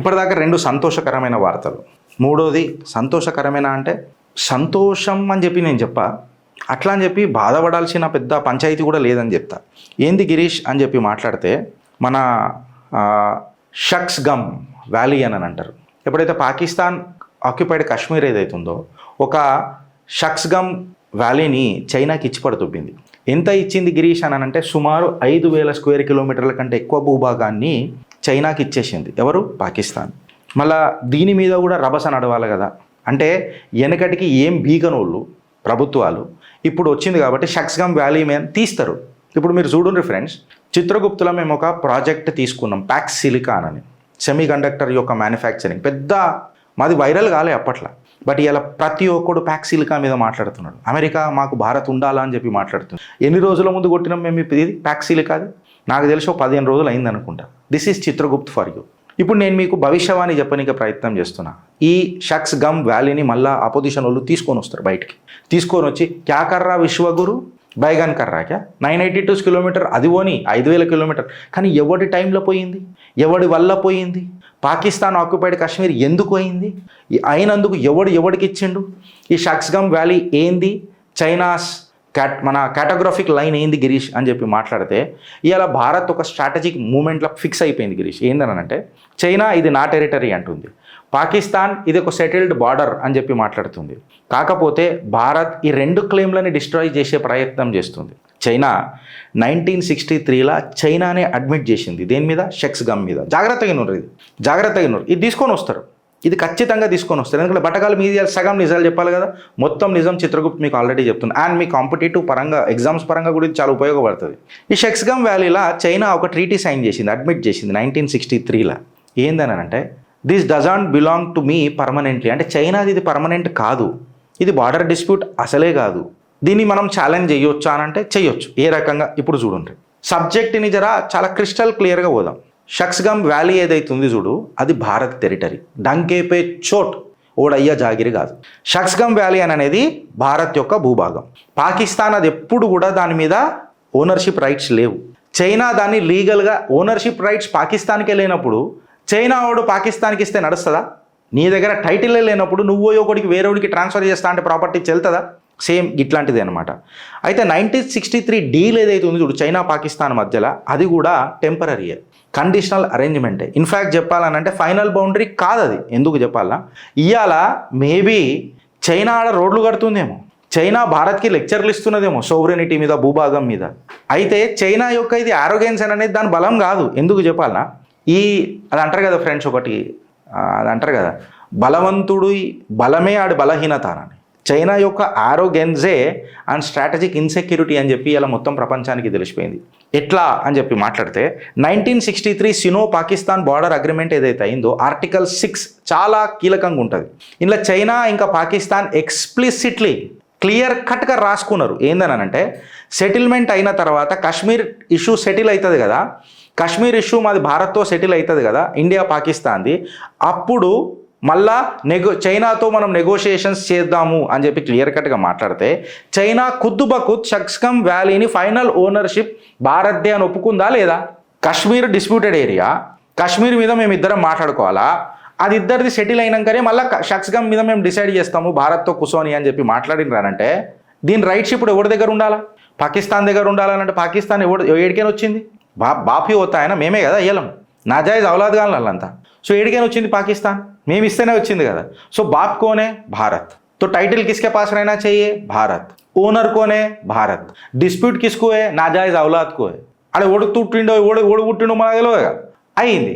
ఇప్పటిదాకా 2 సంతోషకరమైన వార్తలు. మూడోది సంతోషకరమైన అంటే సంతోషం అని చెప్పి నేను చెప్పా, అట్లా అని చెప్పి బాధపడాల్సిన పెద్ద పంచాయతీ కూడా లేదని చెప్తా. ఏంది గిరీష్ అని చెప్పి మాట్లాడితే మన షక్స్ గమ్ వ్యాలీ అని అంటారు. ఎప్పుడైతే పాకిస్తాన్ ఆక్యుపైడ్ కాశ్మీర్ ఏదైతుందో ఒక షక్స్ గమ్ వ్యాలీని చైనాకి ఇచ్చి పడుతుబ్బింది. ఎంత ఇచ్చింది గిరీష్ అని అంటే సుమారు 5,000 స్క్వేర్ కిలోమీటర్ల కంటే ఎక్కువ భూభాగాన్ని చైనాకి ఇచ్చేసింది. ఎవరు? పాకిస్తాన్. మళ్ళా దీని మీద కూడా రభస నడవాలి కదా. అంటే వెనకటికి ఏం బీగనోళ్ళు ప్రభుత్వాలు ఇప్పుడు వచ్చింది కాబట్టి షక్స్గమ్ వ్యాలీ మీద తీస్తారు. ఇప్పుడు మీరు చూడండి ఫ్రెండ్స్, చిత్రగుప్తులో మేము ఒక ప్రాజెక్ట్ తీసుకున్నాం, ప్యాక్స్ సిలికాన్ అని, సెమీ కండక్టర్ యొక్క మ్యానుఫ్యాక్చరింగ్. పెద్ద మాది వైరల్ కాలే అప్పట్లో, బట్ ఇలా ప్రతి ఒక్కడు ప్యాక్ సిలికా మీద మాట్లాడుతున్నాడు. అమెరికా మాకు భారత్ ఉండాలా అని చెప్పి మాట్లాడుతున్నాడు. ఎన్ని రోజుల ముందు కొట్టినాం మేము ఇది ప్యాక్ సిలికాది? నాకు తెలిసి 15 రోజులు అయింది అనుకుంటా. This is Chitragupt for you. ఇప్పుడు నేను మీకు భవిష్యవాణి చెప్పనీకి ప్రయత్నం చేస్తున్నా. ఈ షక్స్ గమ్ వ్యాలీని మళ్ళీ అపోజిషన్ వాళ్ళు తీసుకొని వస్తారు బయటికి. తీసుకొని వచ్చి క్యా కర్రా విశ్వగురు బైగన్ కర్రా క్యా 982 కిలోమీటర్, అది పోని 5,000 కిలోమీటర్. కానీ ఎవడి టైంలో పోయింది? ఎవడి వల్ల పోయింది? పాకిస్తాన్ ఆక్యుపైడ్ కాశ్మీర్ ఎందుకు అయింది? అయినందుకు ఎవడికి ఇచ్చిండు? ఈ షక్స్ గమ్ వ్యాలీ ఏంది? చైనాస్ మన క్యాటోగ్రాఫిక్ లైన్ ఏంది గిరీష్ అని చెప్పి మాట్లాడితే ఇవాళ భారత్ ఒక స్ట్రాటజిక్ మూమెంట్లో ఫిక్స్ అయిపోయింది గిరీష్. ఏందనంటే చైనా ఇది నా టెరిటరీ అంటుంది, పాకిస్తాన్ ఇది ఒక సెటిల్డ్ బార్డర్ అని చెప్పి మాట్లాడుతుంది. కాకపోతే భారత్ ఈ 2 క్లెయిమ్లని డిస్ట్రాయ్ చేసే ప్రయత్నం చేస్తుంది. చైనా 1963లో చైనానే అడ్మిట్ చేసింది దేని మీద? షక్స్ గమ్ మీద. జాగ్రత్తగా ఇది తీసుకొని వస్తారు, ఇది ఖచ్చితంగా తీసుకొని వస్తారు. ఎందుకంటే బట్టకాలు మీద సగం నిజాలు చెప్పాలి కదా, మొత్తం నిజం చిత్రగుప్త్ మీకు ఆల్రెడీ చెప్తుంది. అండ్ మీ కాంపిటేటివ్ పరంగా ఎగ్జామ్స్ పరంగా కూడా చాలా ఉపయోగపడుతుంది. ఈ షక్స్ గమ్ వ్యాలీలో చైనా ఒక ట్రీటీ సైన్ చేసింది, అడ్మిట్ చేసింది 1963లో. ఏందని అంటే this doesn't belong to me permanently. అంటే చైనాది ఇది పర్మనెంట్ కాదు, ఇది బార్డర్ డిస్ప్యూట్ అసలే కాదు, దీన్ని మనం ఛాలెంజ్ చేయొచ్చా అని అంటే చేయొచ్చు. ఏ రకంగా? ఇప్పుడు చూడండి, సబ్జెక్ట్ని చాలా క్రిస్టల్ క్లియర్గా పోదాం. షక్స్ గమ్ వ్యాలీ ఏదైతుంది చూడు, అది భారత్ టెరిటరీ. డంకేపే చోట్ ఓడయ్యా జాగిరి కాదు. షక్స్ గమ్ వ్యాలీ అని అనేది భారత్ యొక్క భూభాగం. పాకిస్తాన్ అది ఎప్పుడు కూడా దాని మీద ఓనర్షిప్ రైట్స్ లేవు. చైనా దాన్ని లీగల్గా ఓనర్షిప్ రైట్స్ పాకిస్తాన్కే లేనప్పుడు చైనా వాడు పాకిస్తాన్కి ఇస్తే నడుస్తుందా? నీ దగ్గర టైటిల్లే లేనప్పుడు నువ్వు ఒకడికి వేరేవాడికి ట్రాన్స్ఫర్ చేస్తా అంటే ప్రాపర్టీ చెల్తుందా? సేమ్ ఇట్లాంటిది అనమాట. అయితే 1963 డీల్ ఏదైతే ఉంది చూడు చైనా పాకిస్తాన్ మధ్యలో, అది కూడా టెంపరీ కండిషనల్ అరేంజ్మెంటే. ఇన్ఫ్యాక్ట్ చెప్పాలనంటే ఫైనల్ బౌండరీ కాదు అది. ఎందుకు చెప్పాలా? ఇవాళ మేబీ చైనా ఆడ రోడ్లు కడుతుందేమో, చైనా భారత్కి లెక్చర్లు ఇస్తున్నదేమో సోవరెనిటీ మీద, భూభాగం మీద. అయితే చైనా యొక్క ఇది ఆరోగెన్స్ అనేది దాని బలం కాదు. ఎందుకు చెప్పాలా? అది అంటారు కదా ఫ్రెండ్స్, ఒకటి అది అంటారు కదా, బలవంతుడు బలమే ఆడి బలహీనత అని. చైనా యొక్క ఆరోగెన్సే అండ్ స్ట్రాటజిక్ ఇన్సెక్యూరిటీ అని చెప్పి ఇలా మొత్తం ప్రపంచానికి తెలిసిపోయింది. ఎట్లా అని చెప్పి మాట్లాడితే 1963 సినో పాకిస్తాన్ బార్డర్ అగ్రిమెంట్ ఏదైతే అయిందో ఆర్టికల్ 6 చాలా కీలకంగా ఉంటుంది. ఇందులో చైనా ఇంకా పాకిస్తాన్ ఎక్స్ప్లిసిట్లీ క్లియర్ కట్గా రాసుకున్నారు. ఏందనంటే సెటిల్మెంట్ అయిన తర్వాత కాశ్మీర్ ఇష్యూ సెటిల్ అవుతుంది కదా, కాశ్మీర్ ఇష్యూ మాది భారత్తో సెటిల్ అవుతుంది కదా, ఇండియా పాకిస్తాన్ది. అప్పుడు మళ్ళా చైనాతో మనం నెగోషియేషన్స్ చేద్దాము అని చెప్పి క్లియర్ కట్గా మాట్లాడితే చైనా ఖుద్దుబఖుద్ షక్స్ గమ్ వ్యాలీని ఫైనల్ ఓనర్షిప్ భారత్దే అని ఒప్పుకుందా లేదా? కాశ్మీర్ డిస్ప్యూటెడ్ ఏరియా, కాశ్మీర్ మీద మేము ఇద్దరం మాట్లాడుకోవాలా, అది ఇద్దరిది సెటిల్ అయినాకనే మళ్ళీ షక్స్ గమ్ మీద మేము డిసైడ్ చేస్తాము భారత్తో కూర్చొని అని చెప్పి మాట్లాడినారంటే దీని రైట్స్ ఇప్పుడు ఎవరి దగ్గర ఉండాలా? పాకిస్తాన్ దగ్గర ఉండాలనంటే పాకిస్తాన్ ఏడికైనా వచ్చింది? బాఫీ అవుతాయన మేమే కదా ఇయ్యలం, నాజాయిజ్ ఔలాద్ గాన్ వాళ్ళంతా. సో ఏడికైనా వచ్చింది పాకిస్తాన్, మేము ఇస్తేనే వచ్చింది కదా. సో బాప్ కోనే? భారత్. तो टाइटल किसके पास रहना चाहिए? भारत. ओनर कौन है? भारत. डिस्प्यूट किसको है? नाजायज औलाद को है. అడే ఓడు పుట్టిండో ఓడు పుట్టిండో మనకు తెలియదుగా, అయింది.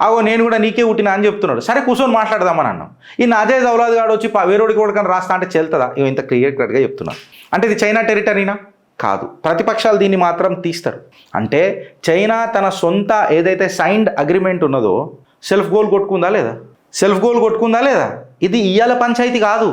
అగో నేను కూడా నీకే పుట్టినా అని చెప్తున్నాడు. సరే కూర్చొని మాట్లాడదామని అన్నాం. ఈ నాజాయజ్ ఔలాద్ గాడు వచ్చి వేరేడికి కొడుకని రాస్తా అంటే చెల్తుందా? ఇంత క్లియర్ కట్గా చెప్తున్నాను. అంటే ఇది చైనా టెరిటరీనా? కాదు. ప్రతిపక్షాలు దీన్ని మాత్రం తీస్తారు. అంటే చైనా తన సొంత ఏదైతే సైన్డ్ అగ్రిమెంట్ ఉన్నదో సెల్ఫ్ గోల్ కొట్టుకుందా లేదా? ఇది ఇయ్యాల పంచాయతీ కాదు,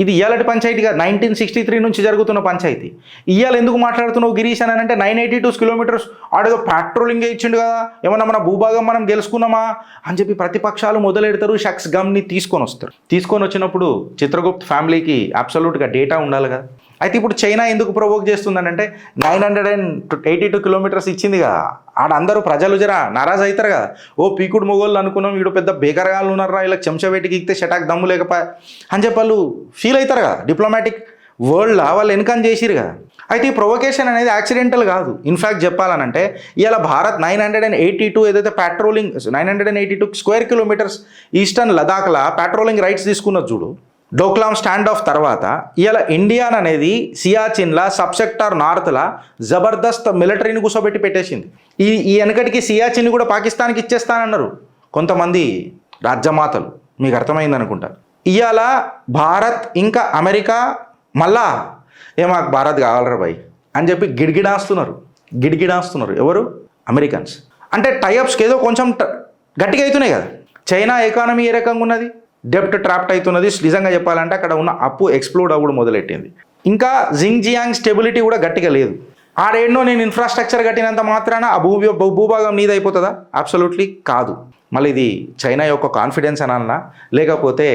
ఇది ఇయ్యాలటి పంచాయతీ కాదు. 1963 నుంచి జరుగుతున్న పంచాయతీ. ఇయ్యాల ఎందుకు మాట్లాడుతున్నావు గిరీష్ అని అంటే 982 కిలోమీటర్స్ ఆడేదో పెట్రోలింగ్ ఇచ్చిండు కదా, ఏమన్నా మన భూభాగం మనం గెలుచుకున్నామా అని చెప్పి ప్రతిపక్షాలు మొదలెడతారు. షక్స్ గమ్ని తీసుకొని వస్తారు. తీసుకొని వచ్చినప్పుడు చిత్రగుప్త్ ఫ్యామిలీకి అబ్సల్యూట్గా డేటా ఉండాలి కదా. అయితే ఇప్పుడు చైనా ఎందుకు ప్రొవోక్ చేస్తుందంటే 982 కిలోమీటర్స్ ఇచ్చింది కదా, ఆడ అందరూ ప్రజలు జరా నారాజ్ అవుతారు కదా, ఓ పీకుడు మొగోళ్ళు అనుకున్నాం వీడు పెద్ద బేకరగాళ్ళు ఉన్నారా, ఇలా చెంచా పెట్టి ఇస్తే షటాక్ దమ్ము లేకపోయా అని చెప్పి వాళ్ళు ఫీల్ అవుతారు కదా, డిప్లొమాటిక్ వరల్డ్లో వాళ్ళు ఎన్కమ్ చేసిరు కదా. అయితే ఈ ప్రొవొకేషన్ అనేది యాక్సిడెంటల్ కాదు. ఇన్ఫ్యాక్ట్ చెప్పాలనంటే ఇలా భారత్ 982 ఏదైతే పెట్రోలింగ్ 982 స్క్వేర్ కిలోమీటర్స్ ఈస్టర్న్ లదాఖ్లా పెట్రోలింగ్ రైట్స్ తీసుకున్నది చూడు, డోక్లామ్ స్టాండ్ ఆఫ్ తర్వాత ఇలా ఇండియా అనేది సియాచిన్లా సబ్సెక్టార్ నార్త్లా జబర్దస్త్ మిలిటరీని కూర్చోబెట్టి పెట్టేసింది. ఈ వెనకటికి సియాచిన్ కూడా పాకిస్తాన్కి ఇచ్చేస్తానన్నారు కొంతమంది రాజ్యమాతలు, మీకు అర్థమైంది అనుకుంటా. ఇవాళ భారత్ ఇంకా అమెరికా మళ్ళా మాకు భారత్ కావాలరా భయ్ అని చెప్పి గిడిగిడాస్తున్నారు ఎవరు? అమెరికన్స్. అంటే టైఅప్స్కి ఏదో కొంచెం గట్టిగా అవుతున్నాయి కదా. చైనా ఎకానమీ ఏ రకంగా ఉన్నది, డెప్ట్ ట్రాప్ట్ అవుతున్నది. నిజంగా చెప్పాలంటే అక్కడ ఉన్న అప్పు ఎక్స్ప్లోడ్ అవ్వడం మొదలెట్టింది. ఇంకా జింగ్జియాంగ్ స్టెబిలిటీ కూడా గట్టిగా లేదు. ఆడేన్నో నేను ఇన్ఫ్రాస్ట్రక్చర్ కట్టినంత మాత్రాన ఆ భూభాగం నీది అయిపోతుందా? అబ్సల్యూట్లీ కాదు. మళ్ళీ ఇది చైనా యొక్క కాన్ఫిడెన్స్ అనాలనా, లేకపోతే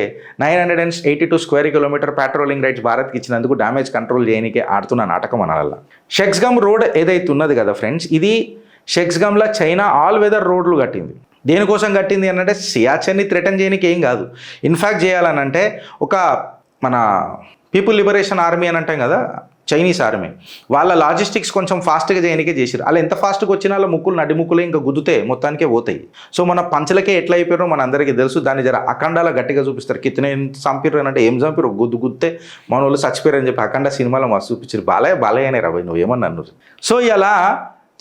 982 స్క్వేర్ కిలోమీటర్ పెట్రోలింగ్ రైట్స్ భారత్కి ఇచ్చినందుకు డ్యామేజ్ కంట్రోల్ చేయడానికి ఆడుతున్న నాటకం అనాల. షెక్స్గమ్ రోడ్ ఏదైతే ఉన్నది కదా ఫ్రెండ్స్, ఇది షెక్స్గమ్లో చైనా ఆల్ వెదర్ రోడ్లు కట్టింది. దేనికోసం కట్టింది అంటే సియాచిన్ని థ్రెటన్ చేయడానికి ఏం కాదు. ఇన్ఫ్యాక్ట్ చేయాలనంటే ఒక మన పీపుల్ లిబరేషన్ ఆర్మీ అని అంటాం కదా, చైనీస్ ఆర్మీ, వాళ్ళ లాజిస్టిక్స్ కొంచెం ఫాస్ట్గా చేయడానికే చేసారు. అలా ఎంత ఫాస్ట్గా వచ్చినా వాళ్ళ ముక్కులు నడిముక్కులే ఇంకా గుద్దుతే మొత్తానికే పోతాయి. సో మన పంచలకే ఎట్లా అయిపోయారో మన అందరికీ తెలుసు. దాన్ని జర అఖండాల గట్టిగా చూపిస్తారు. కితనే చంపిర్రు అంటే ఏం చంపిరు, గుద్దుతే మన వాళ్ళు చచ్చిపోయారు అని చెప్పి అఖండ సినిమాలో మస్తు చూపించారు. బాలయ్య అనే రాబోయ్ నువ్వు ఏమన్నా అన్నారు. సో ఇలా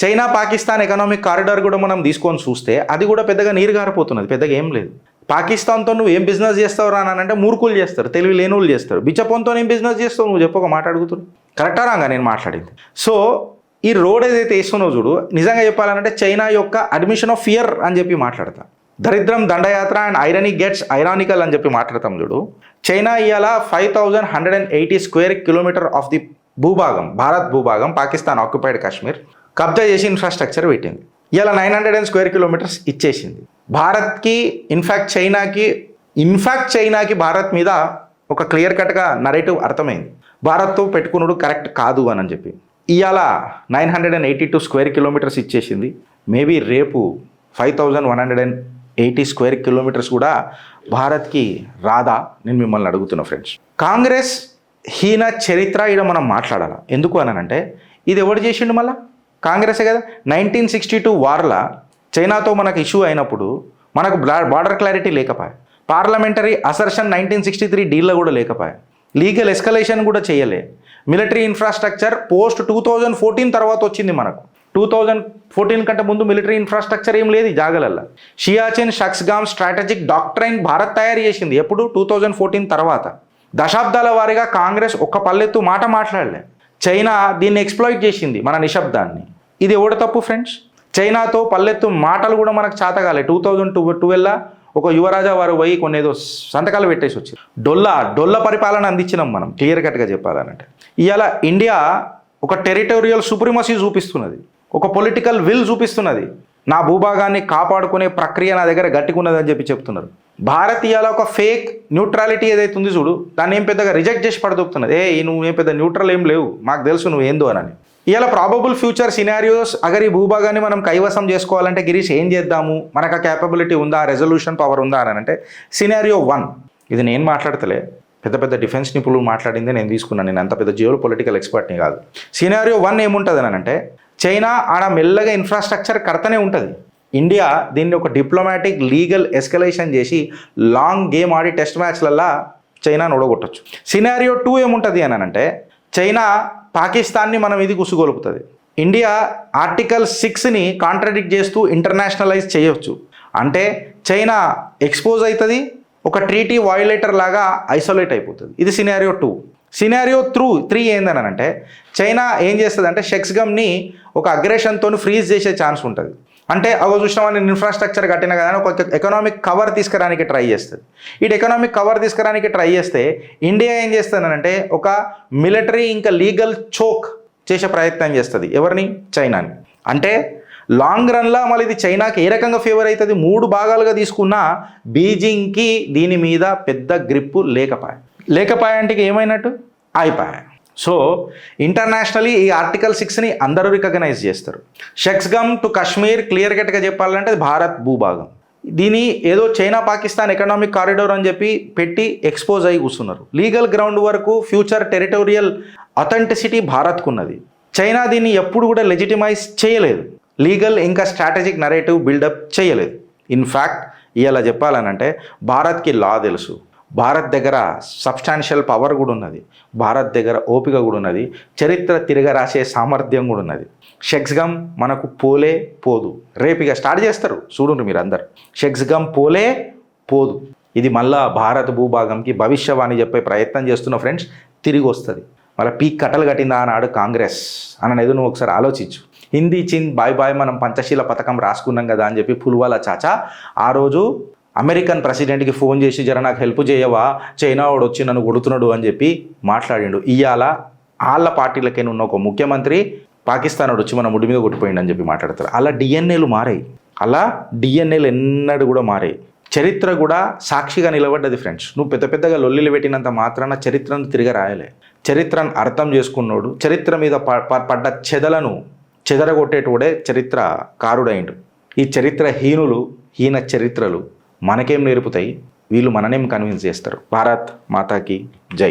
చైనా పాకిస్తాన్ ఎకనామిక్ కారిడార్ కూడా మనం తీసుకొని చూస్తే అది కూడా పెద్దగా నీరు గారిపోతున్నది, పెద్దగా ఏం లేదు. పాకిస్తాన్తో నువ్వు ఏం బిజినెస్ చేస్తావు రా అని అంటే మూర్ఖులు చేస్తారు, తెలివి లేనులు చేస్తారు. బిచ్చపొంతో ఏం బిజినెస్ చేస్తావు నువ్వు చెప్పు, ఒక మాట అడుగుతారు. కరెక్టా రాంగా నేను మాట్లాడింది? సో ఈ రోడ్ ఏదైతే వేస్తున్నావు చూడు, నిజంగా చెప్పాలంటే చైనా యొక్క అడ్మిషన్ ఆఫ్ ఫియర్ అని చెప్పి మాట్లాడతా. దరిద్రం దండయాత్ర అండ్ ఐరనీ గెట్స్ ఐరానికల్ అని చెప్పి మాట్లాడతాం చూడు. చైనా ఇవాళ 5180 స్క్వేర్ కిలోమీటర్ ఆఫ్ ది భూభాగం, భారత్ భూభాగం, పాకిస్తాన్ ఆక్యుపైడ్ కాశ్మీర్ కబ్జా చేసి ఇన్ఫ్రాస్ట్రక్చర్ పెట్టింది. ఇలా 900 స్క్వేర్ కిలోమీటర్స్ ఇచ్చేసింది భారత్కి. ఇన్ఫ్యాక్ట్ చైనాకి భారత్ మీద ఒక క్లియర్ కట్గా నరేటివ్ అర్థమైంది, భారత్తో పెట్టుకున్నాడు కరెక్ట్ కాదు అని చెప్పి. ఇవాళ 982 స్క్వేర్ కిలోమీటర్స్ ఇచ్చేసింది. మేబీ రేపు 5180 స్క్వేర్ కిలోమీటర్స్ కూడా భారత్కి రాదా నేను మిమ్మల్ని అడుగుతున్నా ఫ్రెండ్స్. కాంగ్రెస్ హీన చరిత్ర ఇక్కడ మనం మాట్లాడాలి. ఎందుకు అనంటే ఇది ఎవడు చేసిండు? మళ్ళీ కాంగ్రెసే కదా. 1962 వార్లా చైనాతో మనకు ఇష్యూ అయినప్పుడు మనకు బార్డర్ క్లారిటీ లేకపోయా, పార్లమెంటరీ అసర్షన్ 1963 డీల్లో కూడా లేకపోయా, లీగల్ ఎస్కలేషన్ కూడా చేయలే. మిలిటరీ ఇన్ఫ్రాస్ట్రక్చర్ పోస్ట్ 2014 తర్వాత వచ్చింది మనకు. 2014 కంటే ముందు మిలిటరీ ఇన్ఫ్రాస్ట్రక్చర్ ఏం లేదు ఈ జాగలల్లో. షియాచిన్ షక్స్గామ్ స్ట్రాటజిక్ డాక్ట్రైన్ భారత్ తయారు చేసింది ఎప్పుడు? 2014 తర్వాత. దశాబ్దాల వారీగా కాంగ్రెస్ ఒక్క పల్లెత్తు మాట మాట్లాడలే. చైనా దీన్ని ఎక్స్ప్లాయిట్ చేసింది మన నిశ్శబ్దాన్ని. ఇది ఎవడ తప్పు ఫ్రెండ్స్? చైనాతో పల్లెత్తు మాటలు కూడా మనకు చాతగాలే. 2012 ఒక యువరాజా వారు పోయి కొన్ని ఏదో సంతకాలు పెట్టేసి వచ్చారు. డొల్ల పరిపాలన అందించినాం మనం క్లియర్ కట్గా చెప్పాలనంటే. ఇవాళ ఇండియా ఒక టెరిటోరియల్ సుప్రిమసీ చూపిస్తున్నది, ఒక పొలిటికల్ విల్ చూపిస్తున్నది. నా భూభాగాన్ని కాపాడుకునే ప్రక్రియ నా దగ్గర గట్టికున్నది అని చెప్పి చెప్తున్నారు. భారత్ ఇవాళ ఒక ఫేక్ న్యూట్రాలిటీ ఏదైతే ఉంది చూడు, దాన్ని ఏం పెద్దగా రిజెక్ట్ చేసి పడుతున్నది. నువ్వు ఏం పెద్ద న్యూట్రల్ ఏం లేవు, మాకు తెలుసు నువ్వు ఏందో అని. ఇవాళ ప్రాబబుల్ ఫ్యూచర్ సినారియోస్ అగర్ ఈ భూభాగాన్ని మనం కైవసం చేసుకోవాలంటే గిరీష్ ఏం చేద్దాము, మనకు ఆ క్యాపబిలిటీ ఉందా, రెజల్యూషన్ పవర్ ఉందా అని అంటే సినారియో 1, ఇది నేను మాట్లాడతలే, పెద్ద డిఫెన్స్ నిపుణులు మాట్లాడిందే నేను తీసుకున్నాను. నేను అంత పెద్ద జియో పొలిటికల్ ఎక్స్పర్ట్ని కాదు. సినారియో 1 ఏముంటుంది అని అంటే చైనా ఆడ మెల్లగా ఇన్ఫ్రాస్ట్రక్చర్ కడతనే ఉంటుంది. ఇండియా దీన్ని ఒక డిప్లొమాటిక్ లీగల్ ఎస్కలేషన్ చేసి లాంగ్ గేమ్ ఆడి టెస్ట్ మ్యాచ్లల్లా చైనాను ఓడగొట్టచ్చు. సినారియో 2 ఏముంటుంది అని అంటే చైనా పాకిస్తాన్ని మనం ఇది కుసుగొలుపుతుంది. ఇండియా ఆర్టికల్ 6ని కాంట్రడిక్ట్ చేస్తూ ఇంటర్నేషనలైజ్ చేయవచ్చు. అంటే చైనా ఎక్స్పోజ్ అవుతుంది, ఒక ట్రీటీ వయోలేటర్ లాగా ఐసోలేట్ అయిపోతుంది. ఇది సినారియో 2. సినారియో 3 ఏందని అంటే చైనా ఏం చేస్తుంది అంటే షెక్స్గమ్ని ఒక అగ్రెషన్తో ఫ్రీజ్ చేసే ఛాన్స్ ఉంటుంది. అంటే అవి చూసినామని ఇన్ఫ్రాస్ట్రక్చర్ కట్టినా కదా ఒక ఎకనామిక్ కవర్ తీసుకురానికి ట్రై చేస్తుంది. ఈ ఎకనామిక్ కవర్ తీసుకురానికి ట్రై చేస్తే ఇండియా ఏం చేస్తుందనంటే ఒక మిలిటరీ ఇంకా లీగల్ చోక్ చేసే ప్రయత్నం చేస్తుంది. ఎవరిని? చైనాని. అంటే లాంగ్ రన్లో మళ్ళీ ఇది చైనాకి ఏ రకంగా ఫేవర్ అవుతుంది? 3 భాగాలుగా తీసుకున్న బీజింగ్కి దీని మీద పెద్ద గ్రిప్పు లేకపాయ అంటే ఏమైనట్టు అయిపోయా. సో ఇంటర్నేషనలీ ఈ ఆర్టికల్ 6ని అందరూ రికగ్నైజ్ చేస్తారు. షక్స్గమ్ టు కాశ్మీర్ క్లియర్ కట్గా చెప్పాలంటే అది భారత్ భూభాగం. దీని ఏదో చైనా పాకిస్తాన్ ఎకనామిక్ కారిడోర్ అని చెప్పి పెట్టి ఎక్స్పోజ్ అయి కూర్చున్నారు. లీగల్ గ్రౌండ్ వరకు ఫ్యూచర్ టెరిటోరియల్ అథెంటిసిటీ భారత్కు ఉన్నది. చైనా దీన్ని ఎప్పుడు కూడా లెజిటిమైజ్ చేయలేదు, లీగల్ ఇంకా స్ట్రాటజిక్ నరేటివ్ బిల్డప్ చేయలేదు. ఇన్ఫ్యాక్ట్ ఇలా చెప్పాలనంటే భారత్కి లా తెలుసు, భారత్ దగ్గర సబ్స్టాన్షియల్ పవర్ కూడా ఉన్నది, భారత్ దగ్గర ఓపిక కూడా ఉన్నది, చరిత్ర తిరగరాసే సామర్థ్యం కూడా ఉన్నది. షక్స్గమ్ మనకు పోలే పోదు. రేపు ఇక స్టార్ట్ చేస్తారు చూడండి మీరు అందరు. షక్స్గమ్ పోలే పోదు. ఇది మళ్ళా భారత భూభాగంకి భవిష్యవాణి చెప్పే ప్రయత్నం చేస్తున్న ఫ్రెండ్స్ తిరిగి వస్తుంది. మళ్ళీ పీక్ కట్టలు కట్టిందా అన్నాడు కాంగ్రెస్ అనేది నువ్వు ఒకసారి ఆలోచించు. హిందీ చింద్ బాయ్ బాయ్ మనం పంచశీల పథకం రాసుకున్నాం కదా అని చెప్పి పుల్వాలా చాచా ఆ రోజు అమెరికన్ ప్రెసిడెంట్కి ఫోన్ చేసి జర నాకు హెల్ప్ చేయవా, చైనా వాడు వచ్చి నన్ను కొడుతున్నాడు అని చెప్పి మాట్లాడిండు. ఇవాళ వాళ్ళ పార్టీలకే ఉన్న ఒక ముఖ్యమంత్రి పాకిస్తాన్ వాడు వచ్చి మన ముడి మీద కొట్టిపోయిండు అని చెప్పి మాట్లాడతారు. అలా డిఎన్ఏలు మారాయి, అలా డిఎన్ఏలు ఎన్నడూ కూడా మారాయి. చరిత్ర కూడా సాక్షిగా నిలబడ్డది ఫ్రెండ్స్. నువ్వు పెద్ద పెద్దగా లొల్లిలు పెట్టినంత మాత్రాన చరిత్రను తిరిగి రాయలే. చరిత్రను అర్థం చేసుకున్నాడు, చరిత్ర మీద పడ్డ చెదలను చెదరగొట్టేటోడే చరిత్ర కారుడైండు. ఈ చరిత్ర హీన చరిత్రలు మనకేం నేర్పుతాయి, వీళ్ళు మననేం కన్విన్స్ చేస్తారు. భారత్ మాతాకి జై.